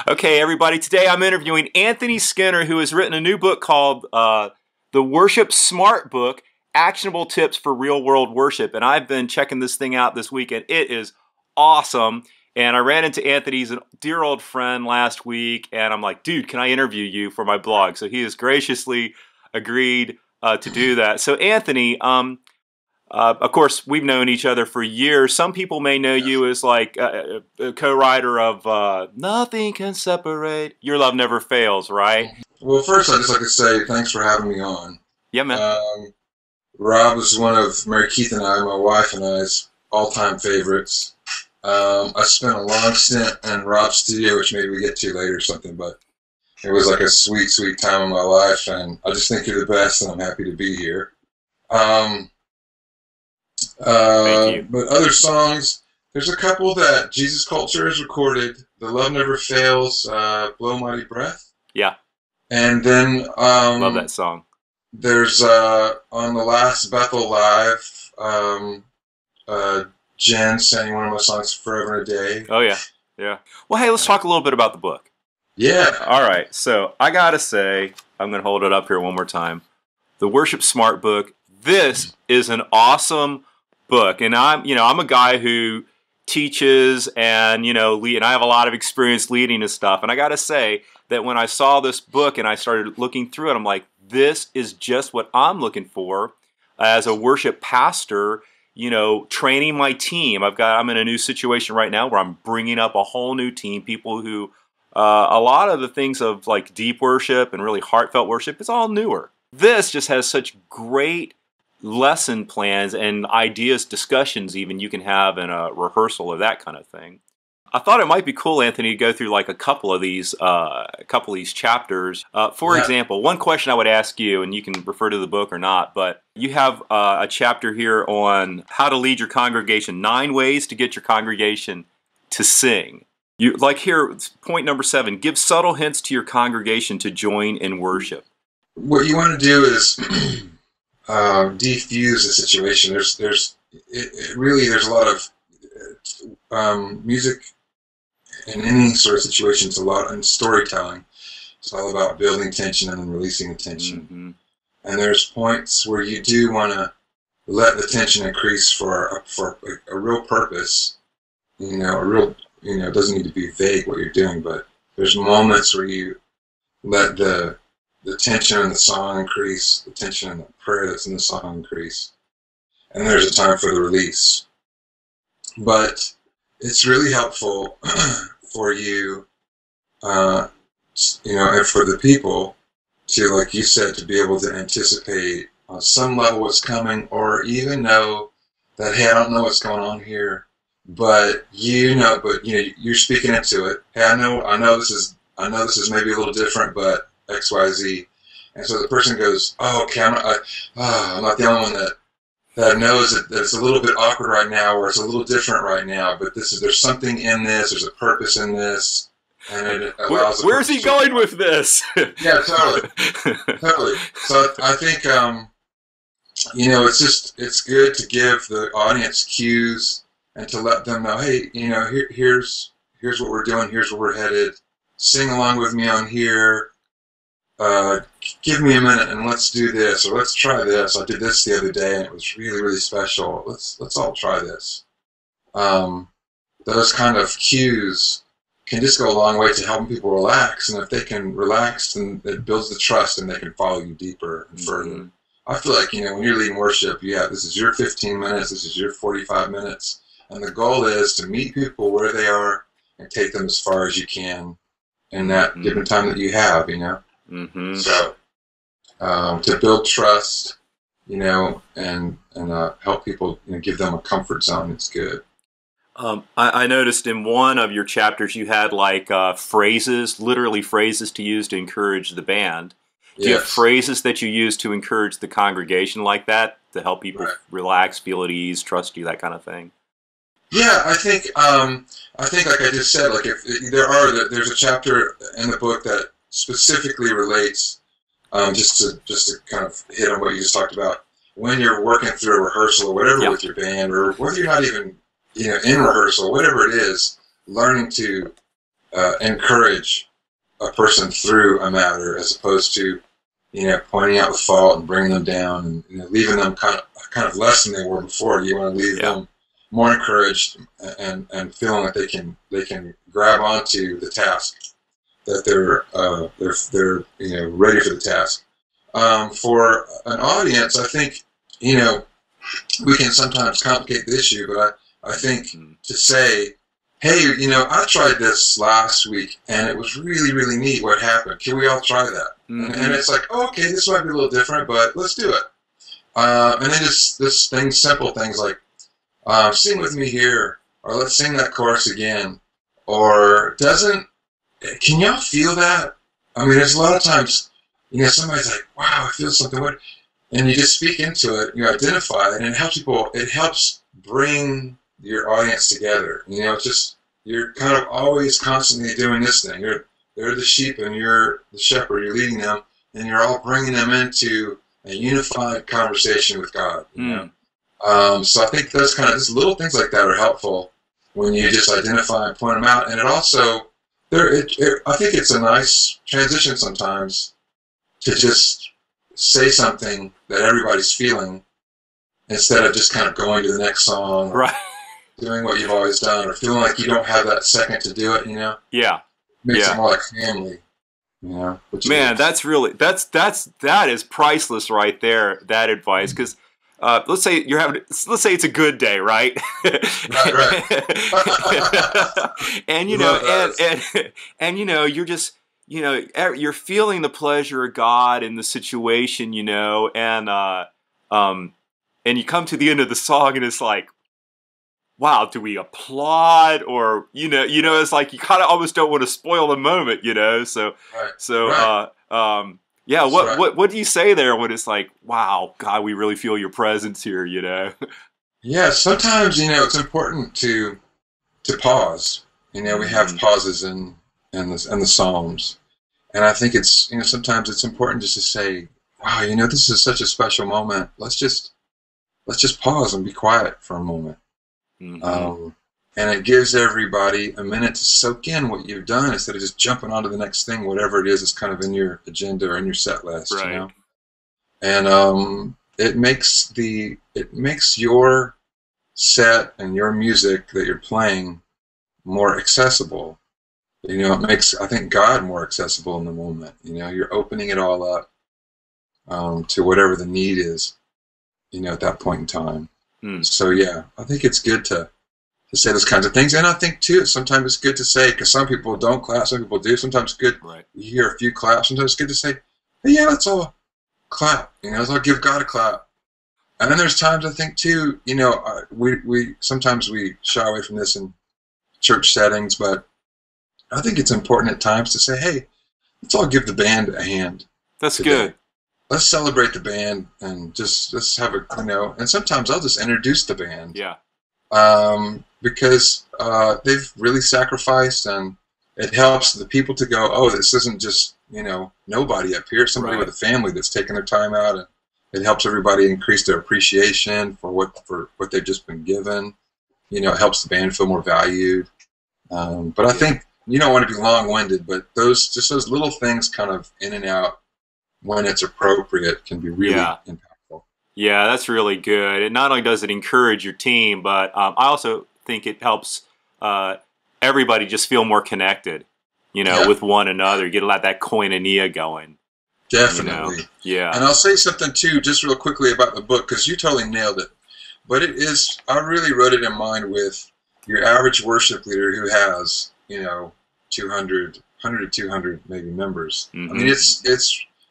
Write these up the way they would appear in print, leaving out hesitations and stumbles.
Okay, everybody, today I'm interviewing Anthony Skinner, who has written a new book called The Worship Smart Book, Actionable Tips for Real-World Worship. And I've been checking this thing out this weekend. It is awesome. And I ran into Anthony's a dear old friend last week, and I'm like, dude, can I interview you for my blog? So he has graciously agreed to do that. So Anthony, of course, we've known each other for years. Some people may know you as like a co-writer of Nothing Can Separate, Your Love Never Fails, right? Well, first, I'd just like to say thanks for having me on. Yeah, man. Rob is one of Mary Keith and I, my wife and I's, all-time favorites. I spent a long stint in Rob's studio, which maybe we get to later or something, but it was like a sweet, sweet time in my life, and I just think you're the best, and I'm happy to be here. Thank you. But other songs, there's a couple that Jesus Culture has recorded. The Love Never Fails, Blow Mighty Breath. Yeah. And then Love that song. There's on the last Bethel Live, Jen sang one of my songs, Forever and a Day. Oh, yeah. Yeah. Well, hey, let's talk a little bit about the book. Yeah. All right. So I got to say, I'm going to hold it up here one more time. The Worship Smart Book. This is an awesome book. And I'm a guy who teaches and, and I have a lot of experience leading and stuff. And I got to say that when I saw this book and I started looking through it, I'm like, this is just what I'm looking for as a worship pastor, training my team. I'm in a new situation right now where I'm bringing up a whole new team, people who, a lot of the things of like deep worship and really heartfelt worship, it's all newer. This just has such great lesson plans and ideas, discussions even you can have in a rehearsal or that kind of thing. I thought it might be cool, Anthony, to go through like a couple of these chapters. For example, one question I would ask you, and you can refer to the book or not, but you have a chapter here on how to lead your congregation, 9 ways to get your congregation to sing. You like here, point number 7, give subtle hints to your congregation to join in worship. What you want to do is defuse the situation. There's a lot of music in any sort of situation. It's a lot in storytelling. It's all about building tension and then releasing the tension. Mm-hmm. And there's points where you do want to let the tension increase for a real purpose. It doesn't need to be vague what you're doing, but there's moments where you let the tension in the song increase, the tension in the prayer that's in the song increase, and there's a time for the release. But it's really helpful for you, and for the people to, like you said, to be able to anticipate on some level what's coming, or even know that, hey, I don't know what's going on here, but you're speaking into it. Hey, I know this is maybe a little different, but X, Y, Z. And so the person goes, oh, okay, I'm not the only one that knows that it's a little bit awkward right now, or it's a little different right now, but there's something in this, there's a purpose in this, and it allows Where's he going with this? Yeah, totally. Totally. So I think, it's good to give the audience cues and to let them know, hey, here's what we're doing, here's where we're headed, sing along with me on here, give me a minute and let's do this, or let's try this. I did this the other day and it was really, really special. Let's all try this. Those kind of cues can just go a long way to helping people relax, and if they can relax, then it builds the trust and they can follow you deeper and further. Mm-hmm. I feel like, when you're leading worship, this is your 15 minutes, this is your 45 minutes, and the goal is to meet people where they are and take them as far as you can in that given time that you have, Mm-hmm. So, to build trust, and help people, give them a comfort zone, it's good. I noticed in one of your chapters you had like phrases, literally phrases to use to encourage the band. Do you have phrases that you use to encourage the congregation like that, to help people relax, feel at ease, trust you, that kind of thing? Yeah, I think like I just said, like there's a chapter in the book that specifically relates, just to kind of hit on what you just talked about, when you're working through a rehearsal or whatever with your band, or whether you're not even in rehearsal, whatever it is, learning to encourage a person through a matter, as opposed to, pointing out the fault and bringing them down, and leaving them kind of less than they were before. You want to leave them more encouraged and feeling like they can grab onto the task, that they're ready for the task. For an audience, I think we can sometimes complicate the issue, but I think to say, hey, I tried this last week and it was really, really neat what happened. Can we all try that? Mm-hmm. And it's like, oh, okay, this might be a little different, but let's do it. And then just simple things like, sing with me here, or let's sing that chorus again, or can y'all feel that? I mean, there's a lot of times, somebody's like, wow, I feel something, and you just speak into it, you identify it, and it helps bring your audience together. It's just, you're kind of always constantly doing this thing. They're the sheep and you're the shepherd, you're leading them, and you're all bringing them into a unified conversation with God. So I think those kind of just little things like that are helpful when you just identify and point them out. And it also, I think it's a nice transition sometimes to just say something that everybody's feeling, instead of just kind of going to the next song, right, doing what you've always done, or feeling like you don't have that second to do it. Yeah, makes it more like family. Man, that is priceless right there. That advice, because let's say it's a good day, right? Right. And you're just you're feeling the pleasure of God in the situation, and you come to the end of the song and it's like, wow, do we applaud, or it's like you kind of almost don't want to spoil the moment, so yeah, what do you say there when it's like, wow, God, we really feel your presence here, Yeah, sometimes it's important to pause. We have pauses in the Psalms, and I think it's sometimes it's important just to say, wow, this is such a special moment. Let's just pause and be quiet for a moment. Mm-hmm. And it gives everybody a minute to soak in what you've done, instead of just jumping onto the next thing, whatever it is that's kind of in your agenda or in your set list. Right. And it makes your set and your music that you're playing more accessible. It makes, I think, God more accessible in the moment. You're opening it all up to whatever the need is, at that point in time. So yeah, I think it's good to say those kinds of things. And I think too, sometimes it's good to say, because some people don't clap, some people do. Sometimes it's good, right, you hear a few claps. Sometimes it's good to say, hey, yeah, let's all clap. Let's all give God a clap. And then there's times I think too, we sometimes we shy away from this in church settings, but I think it's important at times to say, hey, let's all give the band a hand. That's today. Good. Let's celebrate the band, and let's have and sometimes I'll just introduce the band. Yeah. Because they've really sacrificed, and it helps the people to go, oh, this isn't just, nobody up here, somebody right, with a family that's taking their time out, and it helps everybody increase their appreciation for what they've just been given. It helps the band feel more valued. But I think you don't want to be long-winded, but those little things kind of in and out, when it's appropriate, can be really impactful. Yeah, that's really good. And not only does it encourage your team, but I also think it helps everybody just feel more connected, with one another. You get that koinonia going. Definitely. Yeah. And I'll say something too, just real quickly about the book, because you totally nailed it. But I really wrote it in mind with your average worship leader who has, 100 to 200 maybe members. Mm-hmm. I mean,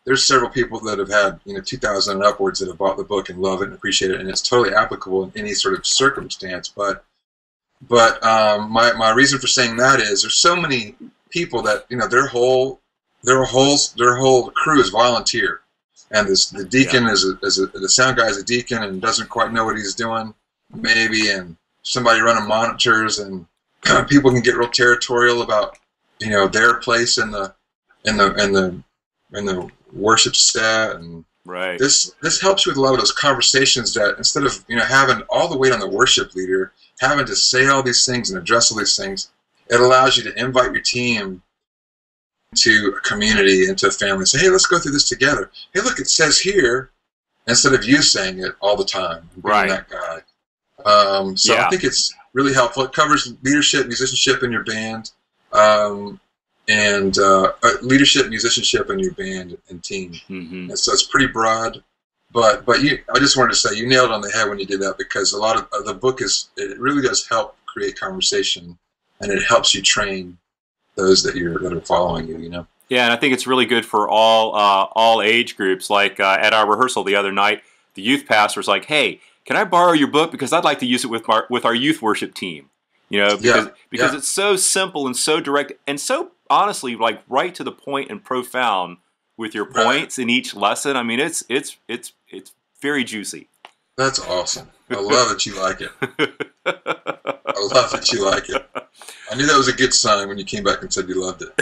there's several people that have had 2,000 and upwards that have bought the book and love it and appreciate it, and it's totally applicable in any sort of circumstance. But my reason for saying that is there's so many people that their whole crew is volunteer, and the deacon the sound guy is a deacon and doesn't quite know what he's doing maybe, and somebody running monitors, and people can get real territorial about their place in the worship set, and right. This helps with a lot of those conversations that instead of having all the weight on the worship leader, having to say all these things and address all these things, it allows you to invite your team to a community, into a family, and say, hey, let's go through this together. Hey, look, it says here, instead of you saying it all the time, being that guy. So I think it's really helpful. It covers leadership, musicianship in your band, and leadership, musicianship in your band and team. And so it's pretty broad. But I just wanted to say you nailed it on the head when you did that, because a lot of the book it really does help create conversation, and it helps you train those that are following you. You know. Yeah, and I think it's really good for all age groups. Like at our rehearsal the other night, the youth pastor was like, "Hey, can I borrow your book, because I'd like to use it with our youth worship team." You know, because it's so simple and so direct and so honestly, like, right to the point and profound with your points in each lesson. I mean, it's very juicy. That's awesome. I love that you like it. I love that you like it. I knew that was a good sign when you came back and said you loved it.